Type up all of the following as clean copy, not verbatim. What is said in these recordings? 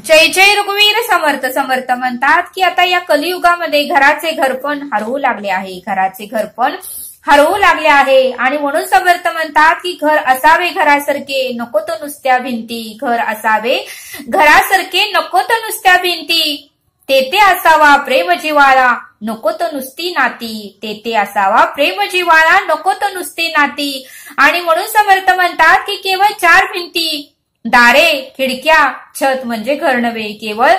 जय जय रघुवीर समर्थ. समर्थ म्हणतात की आता या कलियुगामध्ये घराचे घरपण हरवू लागले आहे. घराचे घरपण हरवू लागले आहे आणि म्हणून समर्थ म्हणतात की घर असावे घरासारखे, नको तो नुसत्या भिंती. घर असावे घरासारखे, नको तो नुसत्या भिंती. तेथे असावा प्रेम जिव्हाळा, नको तो नुसती नाती. तेथे असावा प्रेम जिव्हाळा, नको तो नुसती नाती. आणि म्हणून समर्थ म्हणतात की केवळ 4 भिंती, दारे, खिडक्या, छत म्हणजे घर नव्हे. केवळ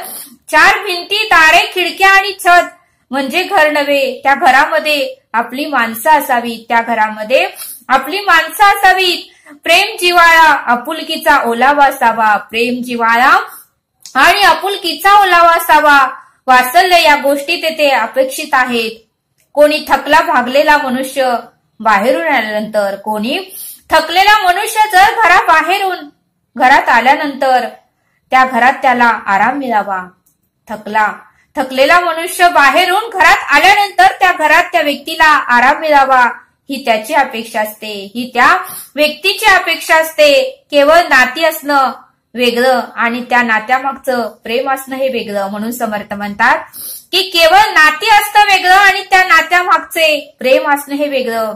4 भिंती, दारे, खिडक्या आणि छत म्हणजे घर नव्हे. त्या घरामध्ये आपली माणसं असावीत. त्या घरामध्ये आपली माणसं असावीत. प्रेम जिव्हाळा, आपुलकीचा ओलावा असावा. प्रेम जिव्हाळा आणि आपुलकीचा ओलावा असावा. वात्सल्य या गोष्टी तेथे अपेक्षित आहेत. कोणी थकला भागलेला मनुष्य बाहेरून आल्यानंतर, कोणी थकलेला मनुष्य जर घरात आल्यानंतर त्या घरात त्याला आराम मिळावा. थकलेला मनुष्य बाहेरून घरात आल्यानंतर त्या घरात त्या व्यक्तीला आराम मिळावा, ही त्याची अपेक्षा असते. ही त्या व्यक्तीची अपेक्षा असते. केवळ नाती असणं वेगळं आणि त्या नात्यामागचं प्रेम असणं हे वेगळं. म्हणून समर्थ म्हणतात की केवळ नाती असणं वेगळं आणि त्या नात्यामागचे प्रेम असणं हे वेगळं.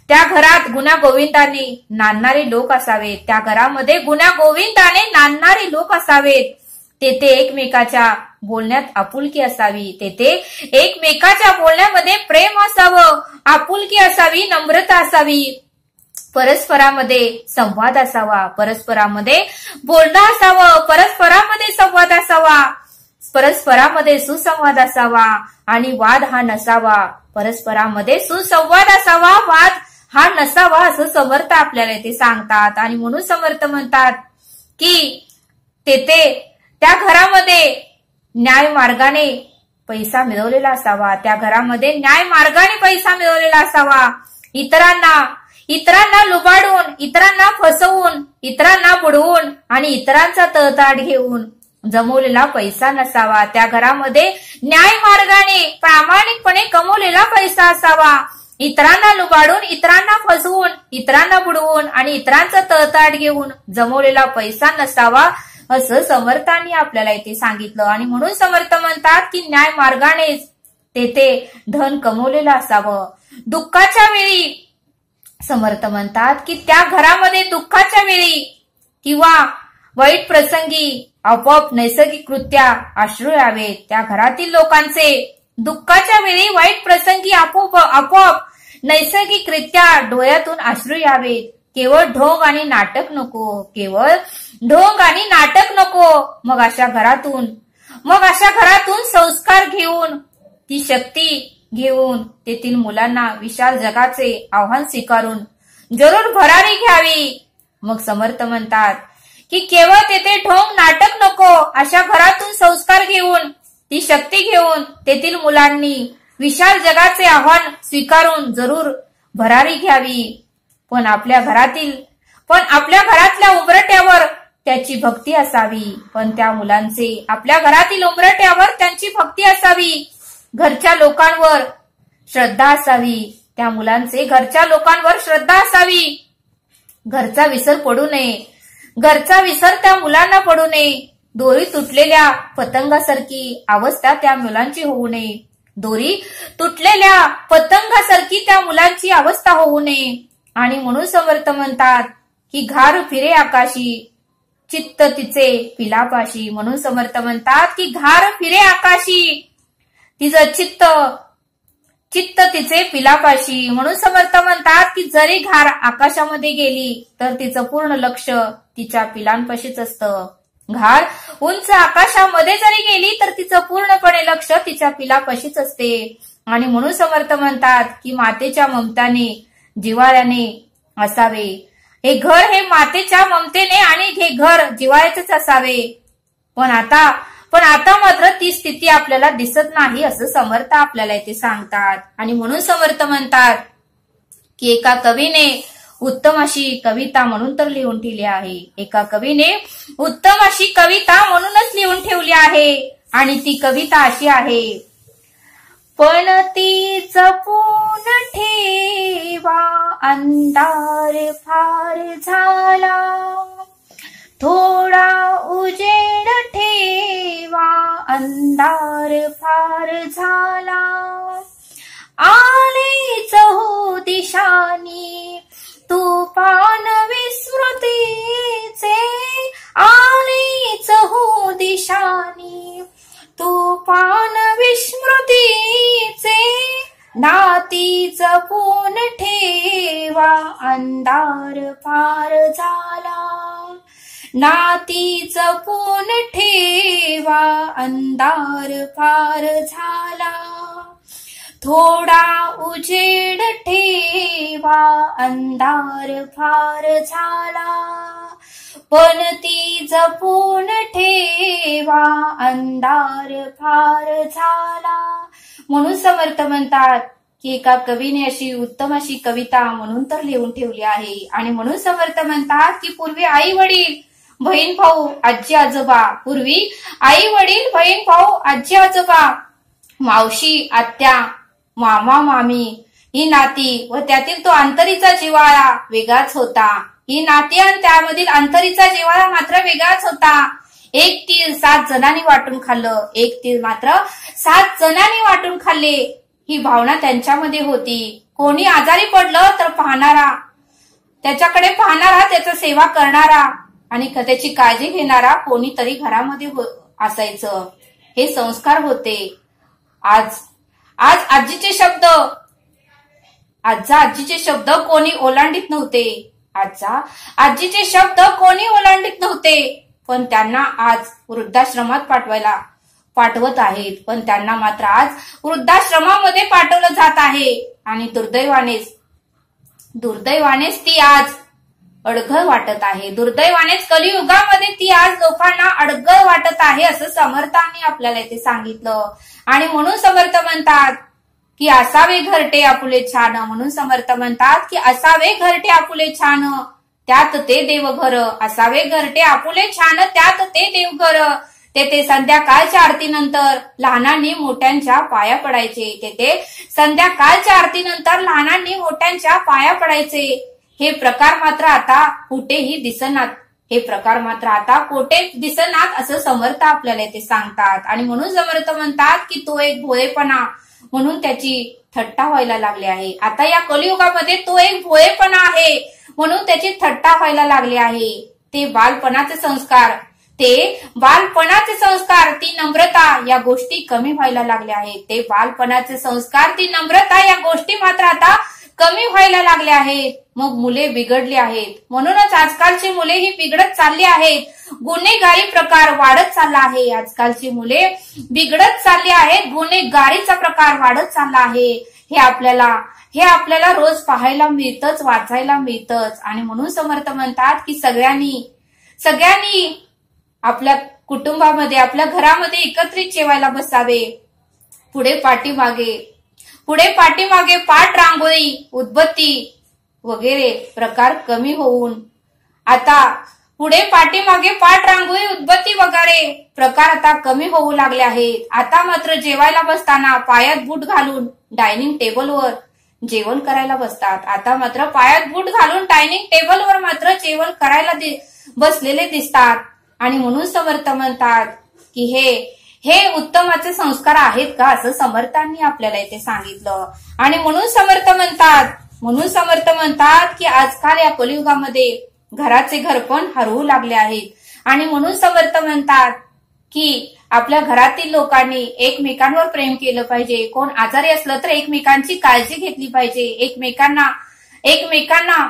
त्या घरात गुण्यागोविंदाने नांदणारे लोक असावेत. त्या घरामध्ये गुण्यागोविंदाने नांदणारे लोक असावेत. तेथे एकमेकाच्या बोलण्यात आपुलकी असावी. तेथे एकमेकाच्या बोलण्यामध्ये प्रेम असावं, आपुलकी असावी, नम्रता असावी. परस्परामध्ये संवाद असावा. परस्परामध्ये बोलणं असावं. परस्परामध्ये संवाद असावा. परस्परामध्ये सुसंवाद असावा आणि वाद हा नसावा. परस्परामध्ये सुसंवाद असावा, वाद हा नसावा, असं समर्थ आपल्याला ते सांगतात. आणि म्हणून समर्थ म्हणतात की तेथे त्या घरामध्ये न्याय मार्गाने पैसा मिळवलेला असावा. त्या घरामध्ये न्याय मार्गाने पैसा मिळवलेला असावा. इतरांना लुबाडून, इतरांना फसवून, इतरांना बुडवून आणि इतरांचा तळताट घेऊन जमवलेला पैसा नसावा. त्या घरामध्ये न्याय मार्गाने प्रामाणिकपणे कमवलेला पैसा असावा. इतरांना लुबाडून, इतरांना फसवून, इतरांना बुडवून आणि इतरांचा तळताट घेऊन जमवलेला पैसा नसावा, असं समर्थांनी आपल्याला इथे सांगितलं. आणि म्हणून समर्थ म्हणतात की न्याय मार्गानेच तेथे धन कमवलेलं असावं. दुःखाच्या वेळी समर्थ म्हणतात की त्या घरामध्ये दुःखाच्या वेळी किंवा वाईट प्रसंगी आपोआप नैसर्गिकरित्या अश्रू यावेत. त्या घरातील लोकांचे दुःखाच्या वेळी, वाईट प्रसंगी आपोआप नैसर्गिकरित्या डोळ्यातून अश्रू यावेत. केवळ ढोंग आणि नाटक नको. केवळ ढोंग आणि नाटक नको. मग अशा घरातून संस्कार घेऊन, ती शक्ती घेऊन तेथील मुलांना विशाल जगाचे आव्हान स्वीकारून जरूर भरारी घ्यावी. मग समर्थ म्हणतात की केवळ तेथे ढोंग नाटक नको. अशा घरातून संस्कार घेऊन, ती शक्ती घेऊन तेथील मुलांनी विशाल जगाचे आव्हान स्वीकारून जरूर भरारी घ्यावी. पण आपल्या घरातल्या उंबरट्यावर त्याची भक्ती असावी. पण त्या मुलांचे आपल्या घरातील उंबरट्यावर त्यांची भक्ती असावी. घरच्या लोकांवर श्रद्धा असावी. त्या मुलांचे घरच्या लोकांवर श्रद्धा असावी. घरचा विसर पडू नये. घरचा विसर त्या मुलांना पडू नये. दोरी तुटलेल्या पतंगासारखी अवस्था त्या मुलांची होऊ नये. दोरी तुटलेल्या पतंगासारखी त्या मुलांची अवस्था होऊ नये. आणि म्हणून समर्थ म्हणतात की घार फिरे आकाशी, चित्त तिचे पिलापाशी. म्हणून समर्थ म्हणतात की घार फिरे आकाशी, तिचं चित्त तिचे पिलापाशी. म्हणून समर्थ म्हणतात की जरी घार आकाशामध्ये गेली तर तिचं पूर्ण लक्ष तिच्या पिलांपाशीच असतं. घार उंच आकाशामध्ये जरी गेली तर तिचं पूर्णपणे लक्ष तिच्या पिलापाशीच असते. आणि म्हणून समर्थ म्हणतात की मातेच्या ममताने, जिव्हाळ्याने असावे. हे घर हे मातेच्या ममतेने आणि हे घर जिव्हाळ्याचेच असावे. पण आता मात्र ती स्थिती आपल्याला दिसत नाही, असं समर्थ आपल्याला इथे सांगतात. आणि म्हणून समर्थ म्हणतात की एका कवीने उत्तम अशी कविता म्हणून तर लिहून ठेवली आहे. एका कवीने उत्तम अशी कविता म्हणूनच लिहून ठेवली आहे. आणि ती कविता अशी आहे. पण ती जपून ठेवा, अंधार फार झाला, थोडा उजेड अंधार फार झाला. आलेच हो दिशानी तुफान विस्मृतीचे, आलेच हो दिशानी तुफान विस्मृतीचे. नाती जपून ठेवा अंधार फार झाला. नाती जपून ठेवा अंधार फार झाला. थोडा उजेड ठेवा अंधार फार झाला. पण ती जपून ठेवा अंधार फार झाला. म्हणून समर्थ म्हणतात की एका कवीने अशी उत्तम अशी कविता म्हणून तर लिहून ठेवली आहे. आणि म्हणून समर्थ म्हणतात की पूर्वी आई वडील बहीण भाऊ आजी आजोबा, पूर्वी आई वडील बहीण भाऊ आजी आजोबा, मावशी आत्या मामा मामी ही नाती व त्यातील तो अंतरीचा जिव्हाळा वेगळाच होता. ही नाती आणि त्यामधील अंतरीचा जिव्हाळा मात्र वेगळाच होता. एक तीळ 7 जणांनी वाटून खाल्लं, एक तीळ मात्र 7 जणांनी वाटून खाल्ले, ही भावना त्यांच्यामध्ये होती. कोणी आजारी पडलं तर पाहणारा, त्याच्याकडे पाहणारा, त्याचा सेवा करणारा आणि त्याची काळजी घेणारा कोणीतरी घरामध्ये असायचं. हे संस्कार होते. आज आजीचे शब्द, आजीचे शब्द कोणी ओलांडीत नव्हते. आजीचे शब्द कोणी ओलांडीत नव्हते. पण त्यांना आज वृद्धाश्रमात पाठवत आहेत. पण त्यांना मात्र आज वृद्धाश्रमामध्ये पाठवलं जात आहे. आणि दुर्दैवानेच ती आज अडगळ वाटत आहे. दुर्दैवानेच कलियुगामध्ये ती आज लोकांना अडगळ वाटत आहे असं समर्थांनी आपल्याला इथे सांगितलं. आणि म्हणून समर्थ म्हणतात की असावे घरटे आपुले छान. म्हणून समर्थ म्हणतात की असावे घरटे आपुले छान त्यात ते देवघर. असावे घरटे आपुले छान त्यात ते देवघर. तेथे संध्याकाळच्या आरतीनंतर लहानांनी मोठ्यांच्या पाया पडायचे. तेथे संध्याकाळच्या आरतीनंतर लहानांनी मोठ्यांच्या पाया पडायचे. हे प्रकार मात्र आता कुठेही दिसनात. हे प्रकार मात्र आता कुठे दिसनात असं समर्थ आपल्याला इथे सांगतात. आणि म्हणून समर्थ म्हणतात की तो एक भोळेपणा म्हणून त्याची थट्टा व्हायला लागली आहे. आता या कलियुगामध्ये तो एक भोळेपणा आहे म्हणून त्याची थट्टा व्हायला लागली आहे. ते बालपणाचे संस्कार, ती नम्रता या गोष्टी कमी व्हायला लागल्या आहेत. ते बालपणाचे संस्कार, ती नम्रता या गोष्टी मात्र आता कमी व्हायला लागल्या आहेत. मग मुले बिघडली आहेत. म्हणूनच आजकालची मुले ही बिघडत चालली आहेत. गुन्हेगारी प्रकार वाढत चालला आहे. आजकालची मुले बिघडत चालली आहेत. गुन्हेगारीचा प्रकार वाढत चालला आहे. हे आपल्याला रोज पाहायला मिळतच, वाचायला मिळतच. आणि म्हणून समर्थ म्हणतात की सगळ्यांनी आपल्या कुटुंबामध्ये, आपल्या घरामध्ये एकत्रित जेवायला बसावे. पुढे पाठीमागे पाठ, रांगोळी, उदबत्ती वगैरे प्रकार कमी होऊन आता पुढे पाठीमागे पाठ, रांगोळी, उदबत्ती वगैरे प्रकार आता कमी होऊ लागले आहेत. आता मात्र जेवायला बसताना पायात बूट घालून डायनिंग टेबलवर जेवण करायला बसतात. आता मात्र पायात बूट घालून डायनिंग टेबलवर मात्र जेवण करायला बसलेले दिसतात. आणि म्हणून समर्थ म्हणतात की हे उत्तमाचे संस्कार आहेत का असं समर्थांनी आपल्याला इथे सांगितलं. आणि म्हणून समर्थ म्हणतात की आजकाल या कलियुगामध्ये घराचे घरपण हरवू लागले आहेत. आणि म्हणून समर्थ म्हणतात की आपल्या घरातील लोकांनी एकमेकांवर प्रेम केलं पाहिजे. कोण आजारी असलं तर एकमेकांची काळजी घेतली पाहिजे. एकमेकांना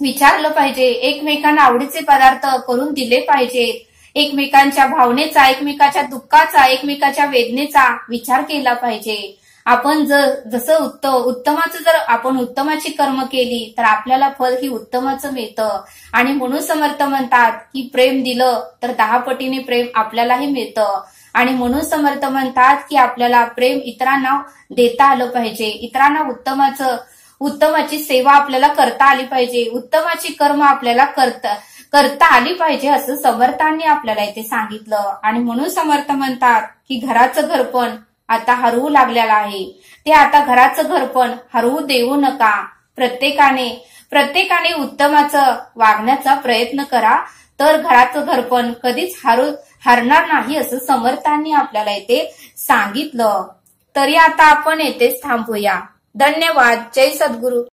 विचारलं पाहिजे. एकमेकांना आवडीचे पदार्थ करून दिले पाहिजेत. एकमेकांच्या भावनेचा, एकमेकाच्या दुःखाचा, एकमेकाच्या वेदनेचा विचार केला पाहिजे. आपण जसं उत्तमाचं जर आपण उत्तमाची कर्म केली तर आपल्याला फल ही उत्तमाचं मिळतं. आणि म्हणून समर्थ म्हणतात की प्रेम दिलं तर 10 पटीने प्रेम आपल्यालाही मिळतं. आणि म्हणून समर्थ म्हणतात की आपल्याला प्रेम इतरांना देता आलं पाहिजे. इतरांना उत्तमाची सेवा आपल्याला करता आली पाहिजे. उत्तमाची कर्म आपल्याला करता आली पाहिजे असं समर्थांनी आपल्याला इथे सांगितलं. आणि म्हणून समर्थ म्हणतात की घराचं घरपण आता हरवू लागलेलं आहे. ते आता घराचं घरपण हरवू देऊ नका. प्रत्येकाने उत्तमाचं वागण्याचा प्रयत्न करा. तर घराचं घरपण कधीच हरणार नाही असं समर्थांनी आपल्याला येथे सांगितलं. तरी आता आपण येथेच थांबूया. धन्यवाद. जय सद्गुरू.